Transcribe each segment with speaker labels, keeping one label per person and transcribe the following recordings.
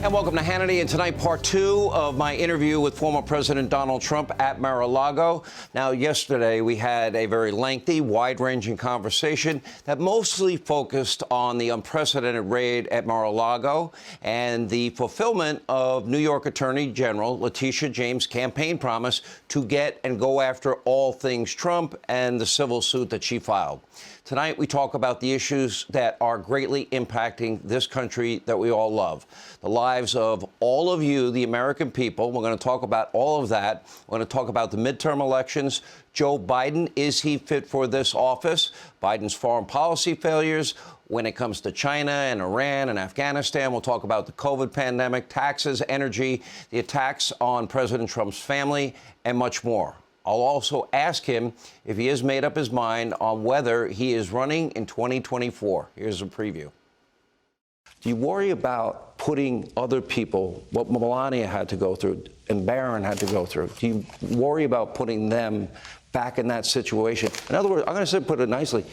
Speaker 1: And welcome to Hannity, and tonight part 2 of my interview with former President Donald Trump at Mar-a-Lago. Now, yesterday we had a very lengthy, wide-ranging conversation that mostly focused on the unprecedented raid at Mar-a-Lago and the fulfillment of New York Attorney General Letitia James' campaign promise to get and go after all things Trump and the civil suit that she filed. Tonight, we talk about the issues that are greatly impacting this country that we all love. The lives of all of you, the American people. We're going to talk about all of that. We're going to talk about the midterm elections. Joe Biden, is he fit for this office? Biden's foreign policy failures when it comes to China and Iran and Afghanistan. We'll talk about the COVID pandemic, taxes, energy, the attacks on President Trump's family, and much more. I'll also ask him if he has made up his mind on whether he is running in 2024. Here's a preview. Do you worry about putting other people, what Melania had to go through and Barron had to go through? Do you worry about putting them back in that situation? In other words, I'm going to put it nicely,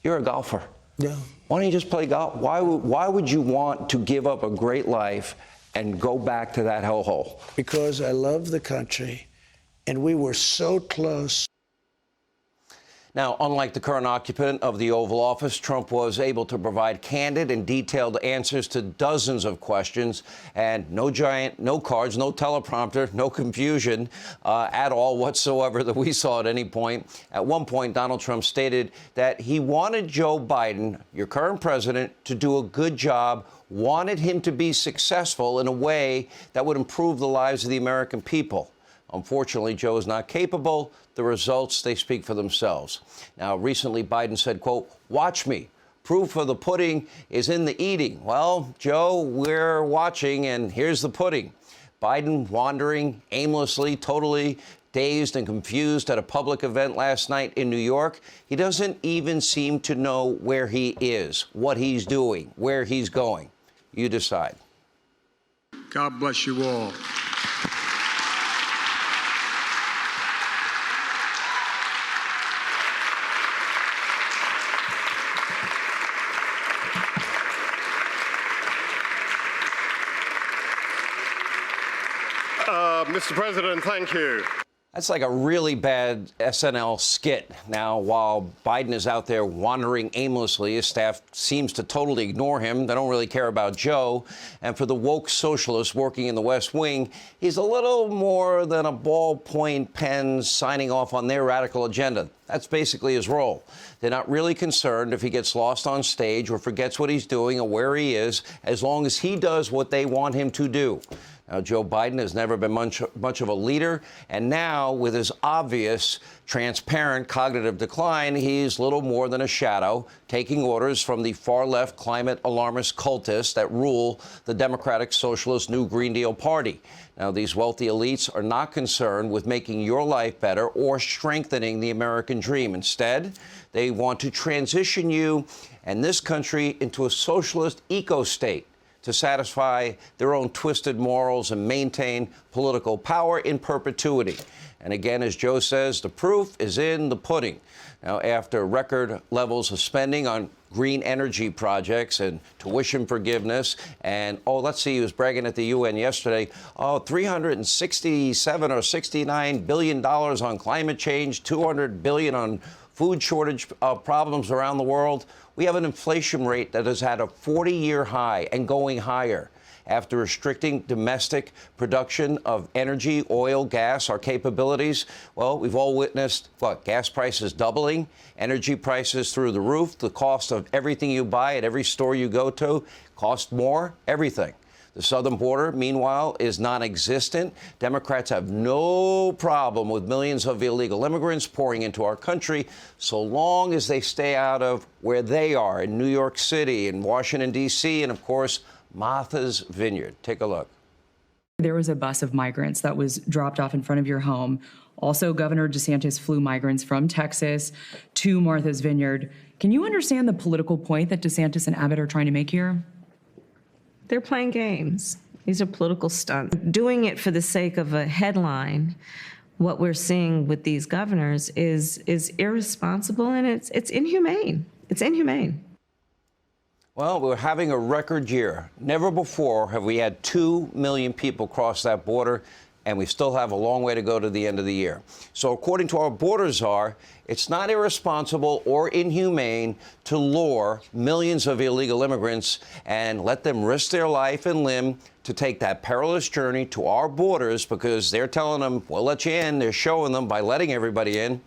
Speaker 1: you're a golfer.
Speaker 2: Yeah.
Speaker 1: Why don't you just play golf? Why would you want to give up a great life and go back to that hellhole?
Speaker 2: Because I love the country. And we were so close.
Speaker 1: Now, unlike the current occupant of the Oval Office, Trump was able to provide candid and detailed answers to dozens of questions, and no cards, no teleprompter, no confusion at all whatsoever that we saw at any point. At one point, Donald Trump stated that he wanted Joe Biden, your current president, to do a good job, wanted him to be successful in a way that would improve the lives of the American people. Unfortunately, Joe is not capable. The results, they speak for themselves. Now, recently, Biden said, quote, "Watch me. Proof of the pudding is in the eating." Well, Joe, we're watching, and here's the pudding. Biden wandering aimlessly, totally dazed and confused at a public event last night in New York. He doesn't even seem to know where he is, what he's doing, where he's going. You decide.
Speaker 3: God bless you all.
Speaker 4: Mr. President, thank you.
Speaker 1: That's like a really bad SNL skit. Now, while Biden is out there wandering aimlessly, his staff seems to totally ignore him. They don't really care about Joe. And for the woke socialists working in the West Wing, he's a little more than a ballpoint pen signing off on their radical agenda. That's basically his role. They're not really concerned if he gets lost on stage or forgets what he's doing or where he is, as long as he does what they want him to do. Now, Joe Biden has never been much of a leader, and now, with his obvious, transparent cognitive decline, he's little more than a shadow, taking orders from the far-left climate alarmist cultists that rule the Democratic Socialist New Green Deal Party. Now, these wealthy elites are not concerned with making your life better or strengthening the American dream. Instead, they want to transition you and this country into a socialist eco-state to satisfy their own twisted morals and maintain political power in perpetuity. And again, as Joe says, the proof is in the pudding. Now, after record levels of spending on green energy projects and tuition forgiveness, and, he was bragging at the UN yesterday, $367 or $69 billion on climate change, $200 billion on food shortage problems around the world. We have an inflation rate that has had a 40-year high and going higher. After restricting domestic production of energy, oil, gas, our capabilities, well, we've all witnessed, gas prices doubling, energy prices through the roof, the cost of everything you buy at every store you go to cost more, everything. The southern border, meanwhile, is non-existent. Democrats have no problem with millions of illegal immigrants pouring into our country, so long as they stay out of where they are, in New York City, in Washington, D.C., and, of course, Martha's Vineyard. Take a look.
Speaker 5: There was a bus of migrants that was dropped off in front of your home. Also, Governor DeSantis flew migrants from Texas to Martha's Vineyard. Can you understand the political point that DeSantis and Abbott are trying to make here?
Speaker 6: They're playing games. These are political stunts. Doing it for the sake of a headline, what we're seeing with these governors is irresponsible, and it's inhumane. It's inhumane.
Speaker 1: Well, we're having a record year. Never before have we had 2 million people cross that border, and we still have a long way to go to the end of the year. So according to our border czar, it's not irresponsible or inhumane to lure millions of illegal immigrants and let them risk their life and limb to take that perilous journey to our borders because they're telling them, we'll let you in. They're showing them by letting everybody in.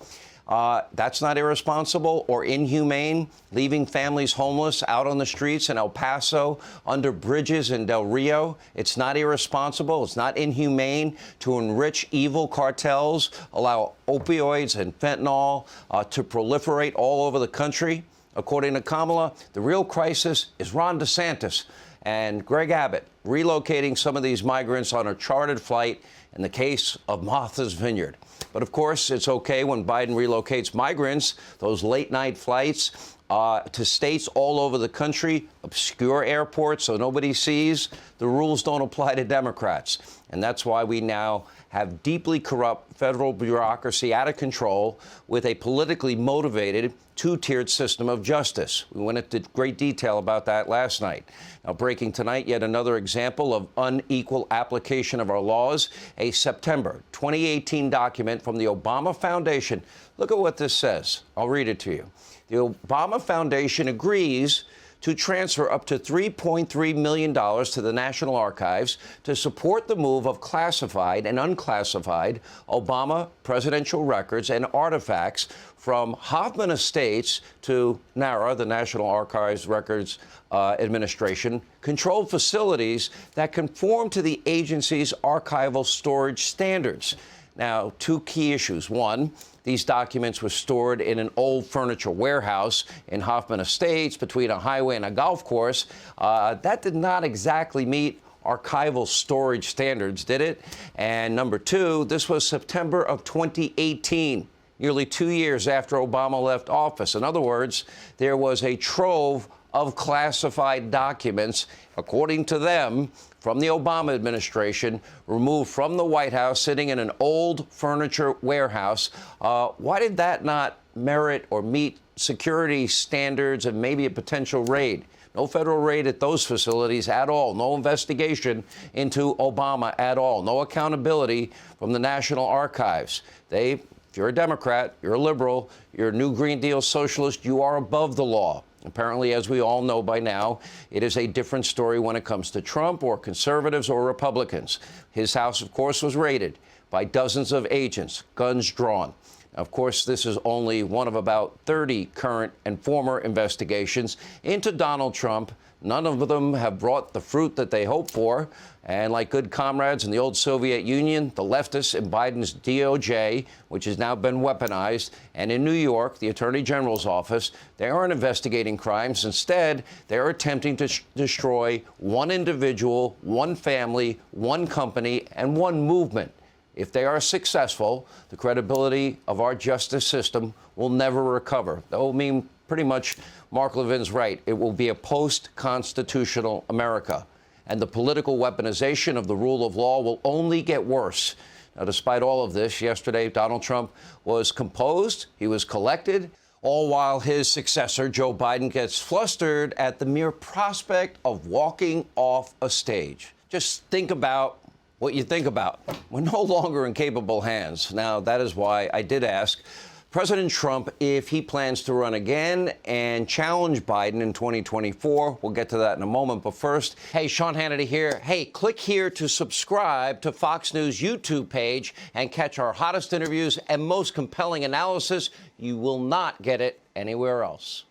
Speaker 1: That's not irresponsible or inhumane, leaving families homeless out on the streets in El Paso, under bridges in Del Rio. It's not irresponsible. It's not inhumane to enrich evil cartels, allow opioids and fentanyl to proliferate all over the country. According to Kamala, the real crisis is Ron DeSantis and Greg Abbott relocating some of these migrants on a chartered flight in the case of Martha's Vineyard. But of course, it's okay when Biden relocates migrants, those late-night flights, to states all over the country, obscure airports so nobody sees. The rules don't apply to Democrats. And that's why we now have deeply corrupt federal bureaucracy out of control with a politically motivated two-tiered system of justice. We went into great detail about that last night. Now, breaking tonight, yet another example of unequal application of our laws, a September 2018 document from the Obama Foundation. Look at what this says. I'll read it to you. The Obama Foundation agrees to transfer up to $3.3 million to the National Archives to support the move of classified and unclassified Obama presidential records and artifacts from Hoffman Estates to NARA, the National Archives Records Administration, controlled facilities that conform to the agency's archival storage standards. Now, two key issues. One, these documents were stored in an old furniture warehouse in Hoffman Estates between a highway and a golf course. That did not exactly meet archival storage standards, did it? And number two, this was September of 2018, nearly 2 years after Obama left office. In other words, there was a trove of classified documents, according to them, from the Obama administration, removed from the White House, sitting in an old furniture warehouse. Why did that not merit or meet security standards and maybe a potential raid? No federal raid at those facilities at all. No investigation into Obama at all. No accountability from the National Archives. If you're a Democrat, you're a liberal, you're a New Green Deal socialist, you are above the law. Apparently, as we all know by now, it is a different story when it comes to Trump or conservatives or Republicans. His house, of course, was raided by dozens of agents, guns drawn. Of course, this is only one of about 30 current and former investigations into Donald Trump. None of them have brought the fruit that they hoped for. And like good comrades in the old Soviet Union, the leftists in Biden's DOJ, which has now been weaponized, and in New York, the Attorney General's office, they aren't investigating crimes. Instead, they're attempting to destroy one individual, one family, one company, and one movement. If they are successful, the credibility of our justice system will never recover. That will mean pretty much Mark Levin's right. It will be a post-constitutional America. And the political weaponization of the rule of law will only get worse. Now, despite all of this, yesterday, Donald Trump was composed. He was collected, all while his successor, Joe Biden, gets flustered at the mere prospect of walking off a stage. Just think about what you think about. We're no longer in capable hands. Now, that is why I did ask President Trump if he plans to run again and challenge Biden in 2024. We'll get to that in a moment. But first, hey, Sean Hannity here. Hey, click here to subscribe to Fox News YouTube page and catch our hottest interviews and most compelling analysis. You will not get it anywhere else.